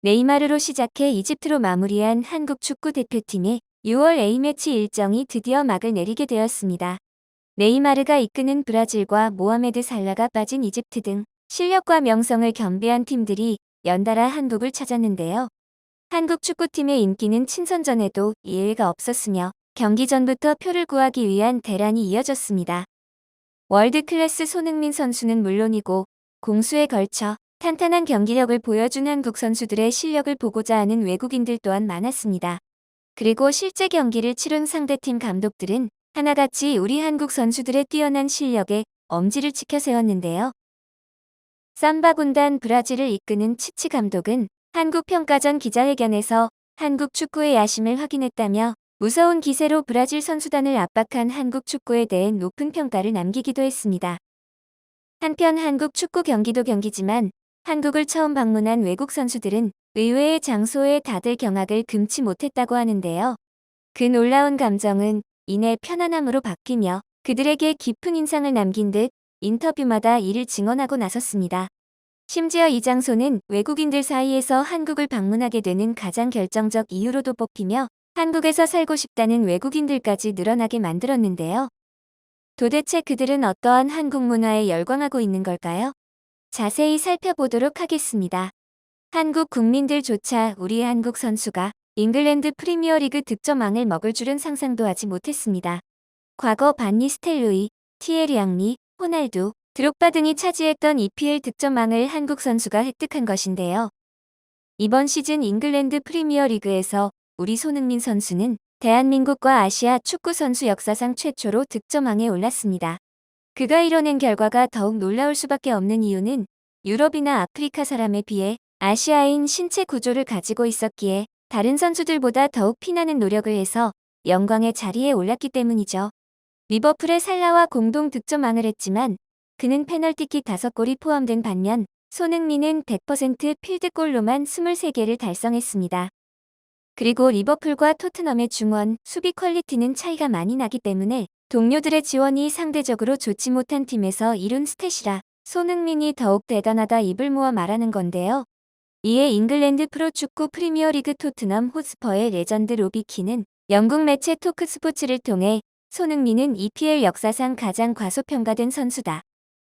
네이마르로 시작해 이집트로 마무리한 한국 축구 대표팀의 6월 A매치 일정이 드디어 막을 내리게 되었습니다. 네이마르가 이끄는 브라질과 모하메드 살라가 빠진 이집트 등 실력과 명성을 겸비한 팀들이 연달아 한국을 찾았는데요. 한국 축구팀의 인기는 친선전에도 예외가 없었으며 경기 전부터 표를 구하기 위한 대란이 이어졌습니다. 월드클래스 손흥민 선수는 물론이고 공수에 걸쳐 탄탄한 경기력을 보여준 한국 선수들의 실력을 보고자 하는 외국인들 또한 많았습니다. 그리고 실제 경기를 치른 상대팀 감독들은 하나같이 우리 한국 선수들의 뛰어난 실력에 엄지를 치켜 세웠는데요. 삼바 군단 브라질을 이끄는 치치 감독은 한국 평가전 기자회견에서 한국 축구의 야심을 확인했다며 무서운 기세로 브라질 선수단을 압박한 한국 축구에 대해 높은 평가를 남기기도 했습니다. 한편 한국 축구 경기도 경기지만 한국을 처음 방문한 외국 선수들은 의외의 장소에 다들 경악을 금치 못했다고 하는데요. 그 놀라운 감정은 이내 편안함으로 바뀌며 그들에게 깊은 인상을 남긴 듯 인터뷰마다 이를 증언하고 나섰습니다. 심지어 이 장소는 외국인들 사이에서 한국을 방문하게 되는 가장 결정적 이유로도 뽑히며 한국에서 살고 싶다는 외국인들까지 늘어나게 만들었는데요. 도대체 그들은 어떠한 한국 문화에 열광하고 있는 걸까요? 자세히 살펴보도록 하겠습니다. 한국 국민들조차 우리 한국 선수가 잉글랜드 프리미어리그 득점왕을 먹을 줄은 상상도 하지 못했습니다. 과거 반니 스텔로이, 티에리 앙리, 호날두, 드록바 등이 차지했던 EPL 득점왕을 한국 선수가 획득한 것인데요. 이번 시즌 잉글랜드 프리미어리그에서 우리 손흥민 선수는 대한민국과 아시아 축구 선수 역사상 최초로 득점왕에 올랐습니다. 그가 이뤄낸 결과가 더욱 놀라울 수밖에 없는 이유는 유럽이나 아프리카 사람에 비해 아시아인 신체 구조를 가지고 있었기에 다른 선수들보다 더욱 피나는 노력을 해서 영광의 자리에 올랐기 때문이죠. 리버풀의 살라와 공동 득점왕을 했지만 그는 페널티킥 5골이 포함된 반면 손흥민은 100% 필드골로만 23개를 달성했습니다. 그리고 리버풀과 토트넘의 중원, 수비 퀄리티는 차이가 많이 나기 때문에 동료들의 지원이 상대적으로 좋지 못한 팀에서 이룬 스탯이라 손흥민이 더욱 대단하다 입을 모아 말하는 건데요. 이에 잉글랜드 프로축구 프리미어리그 토트넘 호스퍼의 레전드 로비 키는 영국 매체 토크 스포츠를 통해 손흥민은 EPL 역사상 가장 과소평가된 선수다.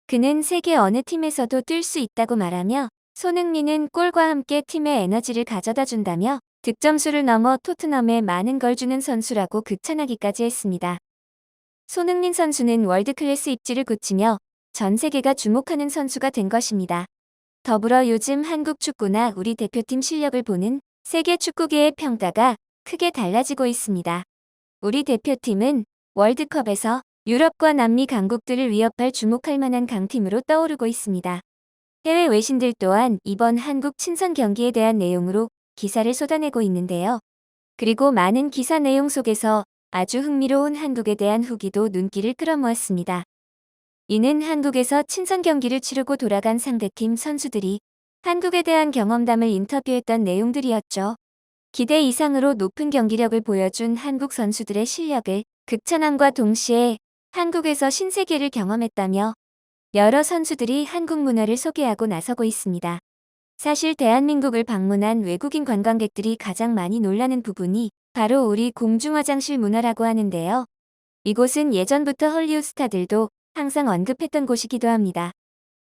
그는 세계 어느 팀에서도 뛸 수 있다고 말하며 손흥민은 골과 함께 팀의 에너지를 가져다 준다며 득점수를 넘어 토트넘에 많은 걸 주는 선수라고 극찬하기까지 했습니다. 손흥민 선수는 월드클래스 입지를 굳히며 전 세계가 주목하는 선수가 된 것입니다. 더불어 요즘 한국 축구나 우리 대표팀 실력을 보는 세계 축구계의 평가가 크게 달라지고 있습니다. 우리 대표팀은 월드컵에서 유럽과 남미 강국들을 위협할 주목할 만한 강팀으로 떠오르고 있습니다. 해외 외신들 또한 이번 한국 친선 경기에 대한 내용으로 기사를 쏟아내고 있는데요. 그리고 많은 기사 내용 속에서 아주 흥미로운 한국에 대한 후기도 눈길을 끌어모았습니다. 이는 한국에서 친선 경기를 치르고 돌아간 상대팀 선수들이 한국에 대한 경험담을 인터뷰했던 내용들이었죠. 기대 이상으로 높은 경기력을 보여준 한국 선수들의 실력을 극찬함과 동시에 한국에서 신세계를 경험했다며 여러 선수들이 한국 문화를 소개하고 나서고 있습니다. 사실 대한민국을 방문한 외국인 관광객들이 가장 많이 놀라는 부분이 바로 우리 공중화장실 문화라고 하는데요. 이곳은 예전부터 헐리우드 스타들도 항상 언급했던 곳이기도 합니다.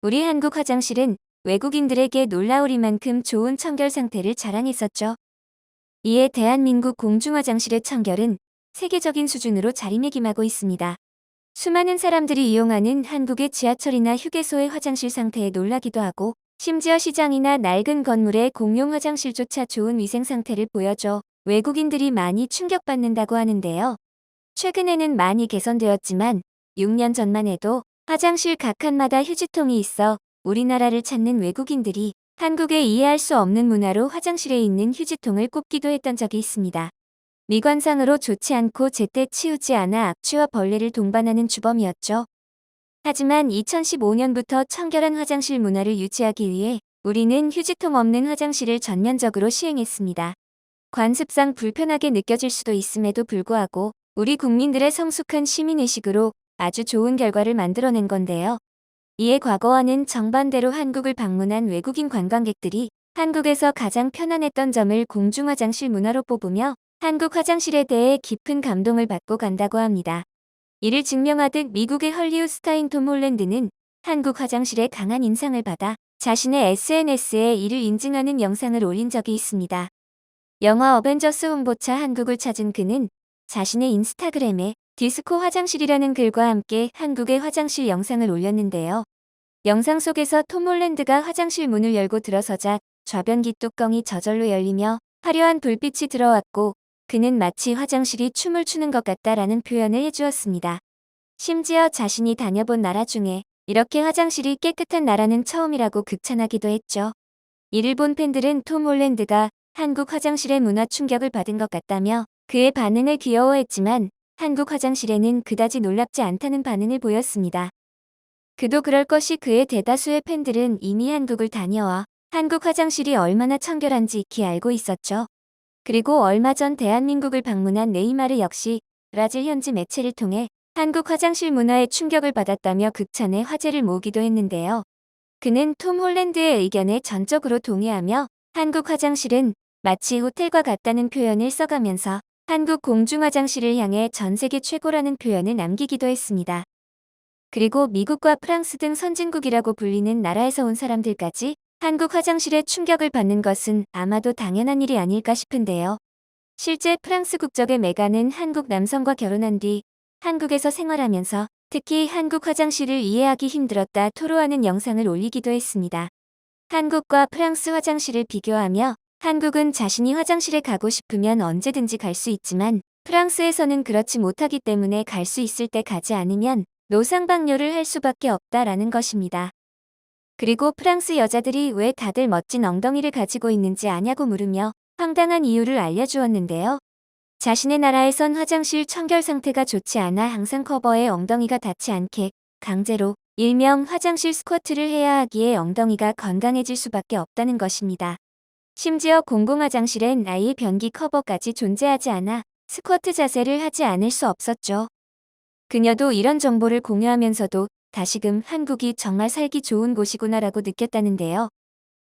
우리 한국 화장실은 외국인들에게 놀라우리만큼 좋은 청결 상태를 자랑했었죠. 이에 대한민국 공중화장실의 청결은 세계적인 수준으로 자리매김하고 있습니다. 수많은 사람들이 이용하는 한국의 지하철이나 휴게소의 화장실 상태에 놀라기도 하고 심지어 시장이나 낡은 건물의 공용 화장실조차 좋은 위생 상태를 보여줘 외국인들이 많이 충격받는다고 하는데요. 최근에는 많이 개선되었지만 6년 전만 해도 화장실 각 칸마다 휴지통이 있어 우리나라를 찾는 외국인들이 한국의 이해할 수 없는 문화로 화장실에 있는 휴지통을 꼽기도 했던 적이 있습니다. 미관상으로 좋지 않고 제때 치우지 않아 악취와 벌레를 동반하는 주범이었죠. 하지만 2015년부터 청결한 화장실 문화를 유지하기 위해 우리는 휴지통 없는 화장실을 전면적으로 시행했습니다. 관습상 불편하게 느껴질 수도 있음에도 불구하고 우리 국민들의 성숙한 시민의식으로 아주 좋은 결과를 만들어낸 건데요. 이에 과거와는 정반대로 한국을 방문한 외국인 관광객들이 한국에서 가장 편안했던 점을 공중화장실 문화로 뽑으며 한국 화장실에 대해 깊은 감동을 받고 간다고 합니다. 이를 증명하듯 미국의 헐리우드 스타인 톰 홀랜드는 한국 화장실에 강한 인상을 받아 자신의 SNS에 이를 인증하는 영상을 올린 적이 있습니다. 영화 어벤져스 홍보차 한국을 찾은 그는 자신의 인스타그램에 디스코 화장실이라는 글과 함께 한국의 화장실 영상을 올렸는데요. 영상 속에서 톰 홀랜드가 화장실 문을 열고 들어서자 좌변기 뚜껑이 저절로 열리며 화려한 불빛이 들어왔고 그는 마치 화장실이 춤을 추는 것 같다라는 표현을 해주었습니다. 심지어 자신이 다녀본 나라 중에 이렇게 화장실이 깨끗한 나라는 처음이라고 극찬하기도 했죠. 이를 본 팬들은 톰 홀랜드가 한국 화장실의 문화 충격을 받은 것 같다며 그의 반응을 귀여워했지만 한국 화장실에는 그다지 놀랍지 않다는 반응을 보였습니다. 그도 그럴 것이 그의 대다수의 팬들은 이미 한국을 다녀와 한국 화장실이 얼마나 청결한지 익히 알고 있었죠. 그리고 얼마 전 대한민국을 방문한 네이마르 역시 브라질 현지 매체를 통해 한국 화장실 문화에 충격을 받았다며 극찬의 화제를 모으기도 했는데요. 그는 톰 홀랜드의 의견에 전적으로 동의하며 한국 화장실은 마치 호텔과 같다는 표현을 써가면서 한국 공중화장실을 향해 전 세계 최고라는 표현을 남기기도 했습니다. 그리고 미국과 프랑스 등 선진국이라고 불리는 나라에서 온 사람들까지 한국 화장실에 충격을 받는 것은 아마도 당연한 일이 아닐까 싶은데요. 실제 프랑스 국적의 메간은 한국 남성과 결혼한 뒤 한국에서 생활하면서 특히 한국 화장실을 이해하기 힘들었다 토로하는 영상을 올리기도 했습니다. 한국과 프랑스 화장실을 비교하며 한국은 자신이 화장실에 가고 싶으면 언제든지 갈 수 있지만 프랑스에서는 그렇지 못하기 때문에 갈 수 있을 때 가지 않으면 노상방뇨를 할 수밖에 없다라는 것입니다. 그리고 프랑스 여자들이 왜 다들 멋진 엉덩이를 가지고 있는지 아냐고 물으며 황당한 이유를 알려주었는데요. 자신의 나라에선 화장실 청결 상태가 좋지 않아 항상 커버에 엉덩이가 닿지 않게 강제로 일명 화장실 스쿼트를 해야 하기에 엉덩이가 건강해질 수밖에 없다는 것입니다. 심지어 공공화장실엔 아예 변기 커버까지 존재하지 않아 스쿼트 자세를 하지 않을 수 없었죠. 그녀도 이런 정보를 공유하면서도 다시금 한국이 정말 살기 좋은 곳이구나라고 느꼈다는데요.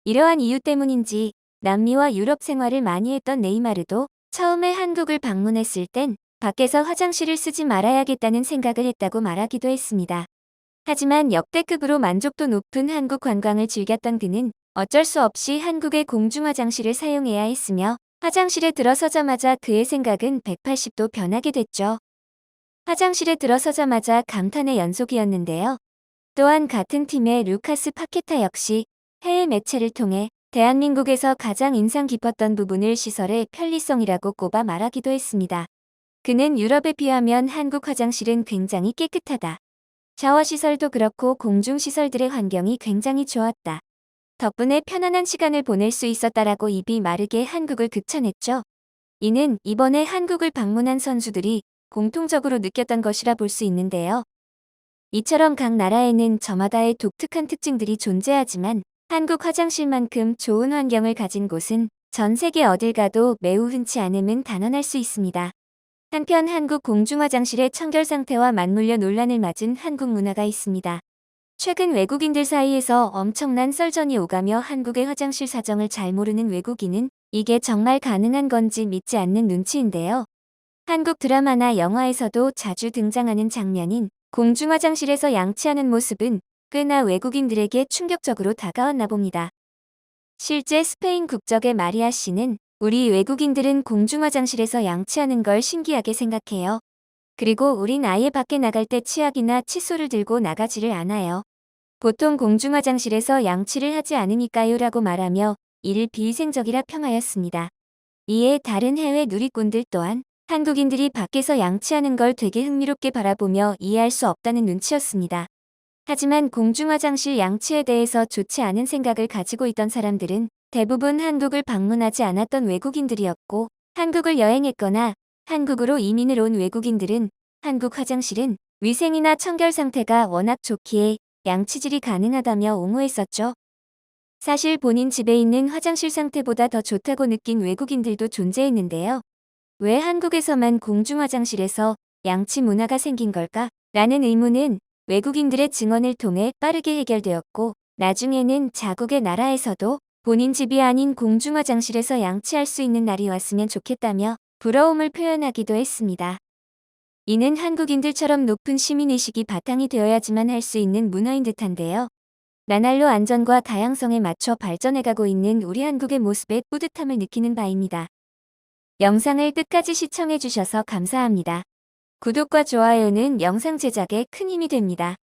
이러한 이유 때문인지 남미와 유럽 생활을 많이 했던 네이마르도 처음에 한국을 방문했을 땐 밖에서 화장실을 쓰지 말아야겠다는 생각을 했다고 말하기도 했습니다. 하지만 역대급으로 만족도 높은 한국 관광을 즐겼던 그는 어쩔 수 없이 한국의 공중화장실을 사용해야 했으며 화장실에 들어서자마자 그의 생각은 180도 변하게 됐죠. 화장실에 들어서자마자 감탄의 연속이었는데요. 또한 같은 팀의 루카스 파케타 역시 해외 매체를 통해 대한민국에서 가장 인상 깊었던 부분을 시설의 편리성이라고 꼽아 말하기도 했습니다. 그는 유럽에 비하면 한국 화장실은 굉장히 깨끗하다. 샤워시설도 그렇고 공중시설들의 환경이 굉장히 좋았다. 덕분에 편안한 시간을 보낼 수 있었다라고 입이 마르게 한국을 극찬했죠. 이는 이번에 한국을 방문한 선수들이 공통적으로 느꼈던 것이라 볼 수 있는데요. 이처럼 각 나라에는 저마다의 독특한 특징들이 존재하지만 한국 화장실만큼 좋은 환경을 가진 곳은 전 세계 어딜 가도 매우 흔치 않음은 단언할 수 있습니다. 한편 한국 공중화장실의 청결 상태와 맞물려 논란을 맞은 한국 문화가 있습니다. 최근 외국인들 사이에서 엄청난 썰전이 오가며 한국의 화장실 사정을 잘 모르는 외국인은 이게 정말 가능한 건지 믿지 않는 눈치인데요. 한국 드라마나 영화에서도 자주 등장하는 장면인 공중화장실에서 양치하는 모습은 꽤나 외국인들에게 충격적으로 다가왔나 봅니다. 실제 스페인 국적의 마리아 씨는 우리 외국인들은 공중화장실에서 양치하는 걸 신기하게 생각해요. 그리고 우린 아예 밖에 나갈 때 치약이나 칫솔을 들고 나가지를 않아요. 보통 공중화장실에서 양치를 하지 않으니까요 라고 말하며 이를 비위생적이라 평하였습니다. 이에 다른 해외 누리꾼들 또한 한국인들이 밖에서 양치하는 걸 되게 흥미롭게 바라보며 이해할 수 없다는 눈치였습니다. 하지만 공중화장실 양치에 대해서 좋지 않은 생각을 가지고 있던 사람들은 대부분 한국을 방문하지 않았던 외국인들이었고 한국을 여행했거나 한국으로 이민을 온 외국인들은 한국 화장실은 위생이나 청결 상태가 워낙 좋기에 양치질이 가능하다며 옹호했었죠. 사실 본인 집에 있는 화장실 상태보다 더 좋다고 느낀 외국인들도 존재했는데요. 왜 한국에서만 공중화장실에서 양치 문화가 생긴 걸까? 라는 의문은 외국인들의 증언을 통해 빠르게 해결되었고 나중에는 자국의 나라에서도 본인 집이 아닌 공중화장실에서 양치할 수 있는 날이 왔으면 좋겠다며 부러움을 표현하기도 했습니다. 이는 한국인들처럼 높은 시민의식이 바탕이 되어야지만 할 수 있는 문화인 듯한데요. 나날로 안전과 다양성에 맞춰 발전해가고 있는 우리 한국의 모습에 뿌듯함을 느끼는 바입니다. 영상을 끝까지 시청해주셔서 감사합니다. 구독과 좋아요는 영상 제작에 큰 힘이 됩니다.